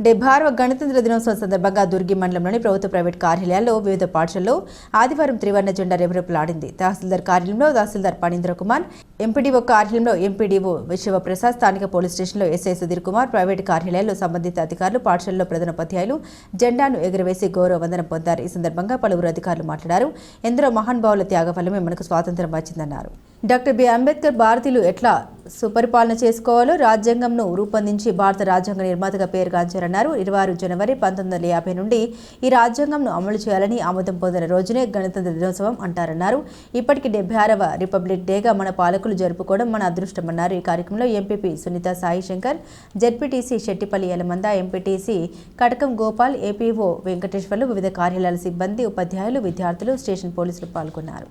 76వ గణతంత్ర దినోత్సవం సందర్భంగా దుర్గి మండలంలోని ప్రభుత్వ ప్రైవేట్ కార్యాలయాల్లో వివిధ పాఠశాలలో ఆదివారం త్రివర్ణ జెండా రెపరెపలాడింది. తహసీల్దార్ కార్యాలయంలో తహసీల్దార్ పనీంద్ర కుమార్, ఎంపీడీఓ కార్యాలయంలో ఎంపీడీఓ విశ్వప్రసాద్, స్థానిక పోలీస్ స్టేషన్లో ఎస్ఐ సుధీర్ కుమార్, ప్రైవేట్ కార్యాలయాల్లో సంబంధిత అధికారులు, పాఠశాలలో ప్రధానోపాధ్యాయులు జెండాను ఎగురవేసి గౌరవ వందనం పొందారు. ఈ సందర్భంగా పలువురు అధికారులు మాట్లాడారు. ఎందరో మహానుభావుల త్యాగ ఫలమే మనకు స్వాతంత్ర్యం వచ్చిందన్నారు. డాక్టర్ బి అంబేద్కర్ భారతీయులు ఎట్లా సుపరిపాలన చేసుకోవాలో రాజ్యాంగంను రూపొందించి భారత రాజ్యాంగ నిర్మాతగా పేరుగాంచారన్నారు. 26 జనవరి 1950 నుండి ఈ రాజ్యాంగంను అమలు చేయాలని ఆమోదం పొందిన రోజునే గణతంత్ర దినోత్సవం అంటారన్నారు. ఇప్పటికి 76వ రిపబ్లిక్ డేగా మన పాలకులు జరుపుకోవడం మన అదృష్టమన్నారు. ఈ కార్యక్రమంలో MPP Sunitha Sai Shankar, ZPTC Shettipalli Yalamanda, MPTC Katakam Gopal, APO Venkateswarlu, వివిధ కార్యాలయాల సిబ్బంది, ఉపాధ్యాయులు, విద్యార్థులు, స్టేషన్ పోలీసులు పాల్గొన్నారు.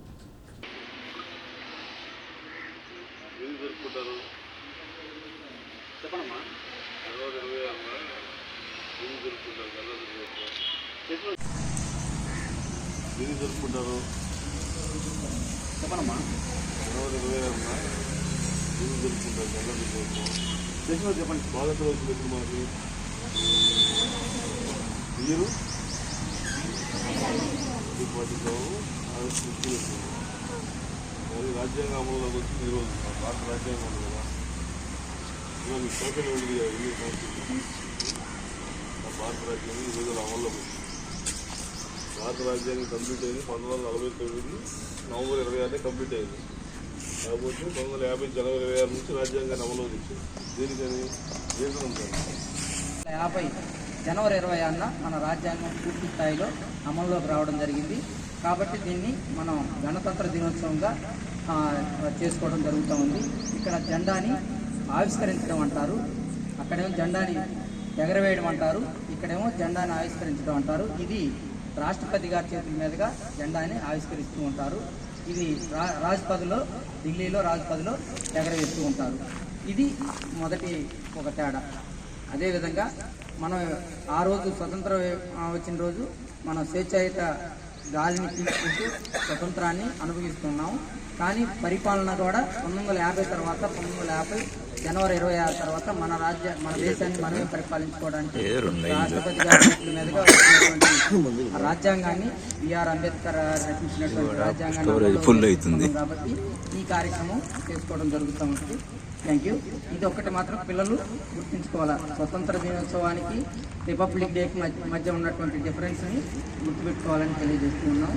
చెప్పనమ్మా చెప్పండి. బాగా చదువుతుంది మాకు మీరు రాజ్యాంగ అమలులోకి వచ్చి ఈరోజు భారత రాజ్యాంగం ఉంది కదా, ఈరోజు సోషల్ మీడియా భారత రాజ్యాంగం ఈరోజు అమల్లోకి వచ్చింది. భారత రాజ్యాంగం కంప్లీట్ అయింది 1949 నవంబర్ 26 కంప్లీట్ అయింది. కాకపోతే 1950 జనవరి 26 నుంచి రాజ్యాంగాన్ని అమలు తెచ్చింది. దీనికని రీజన్ ఉంటుంది. 50 జనవరి 26న మన రాజ్యాంగం పూర్తి స్థాయిలో అమల్లోకి రావడం జరిగింది. కాబట్టి దీన్ని మనం గణతంత్ర దినోత్సవంగా చేసుకోవడం జరుగుతూ ఉంది. ఇక్కడ జెండాని ఆవిష్కరించడం అంటారు, అక్కడేమో జెండాని ఎగరవేయడం అంటారు, ఇక్కడేమో జెండాని ఆవిష్కరించడం అంటారు. ఇది రాష్ట్రపతి గారి చేతుల మీదుగా జెండాని ఆవిష్కరిస్తూ ఉంటారు. ఇది రాజ్పథ్లో, ఢిల్లీలో రాజ్పథ్లో ఎగరవేస్తూ ఉంటారు. ఇది మొదటి ఒక తేడా. అదేవిధంగా మనం ఆ రోజు స్వతంత్రం వచ్చిన రోజు మనం స్వేచ్ఛాయుత గాలిని తీసుకుంటూ స్వతంత్రాన్ని అనుభవిస్తున్నాము. కానీ పరిపాలన కూడా 1950 తర్వాత 1950 జనవరి 26 తర్వాత మన దేశాన్ని మనమే పరిపాలించుకోవడానికి రాష్ట్రపతి గారి మీదుగా వచ్చినటువంటి రాజ్యాంగాన్ని బిఆర్ అంబేద్కర్ రచించినటువంటి రాజ్యాంగాన్ని కాబట్టి ఈ కార్యక్రమం చేసుకోవడం జరుగుతూ ఉంటుంది. Thank you. ఇది ఒక్కటి మాత్రం పిల్లలు గుర్తుంచుకోవాలా, స్వతంత్ర దినోత్సవానికి రిపబ్లిక్ డేకి మధ్య ఉన్నటువంటి డిఫరెన్స్ని గుర్తుపెట్టుకోవాలని తెలియజేస్తూ ఉన్నాం.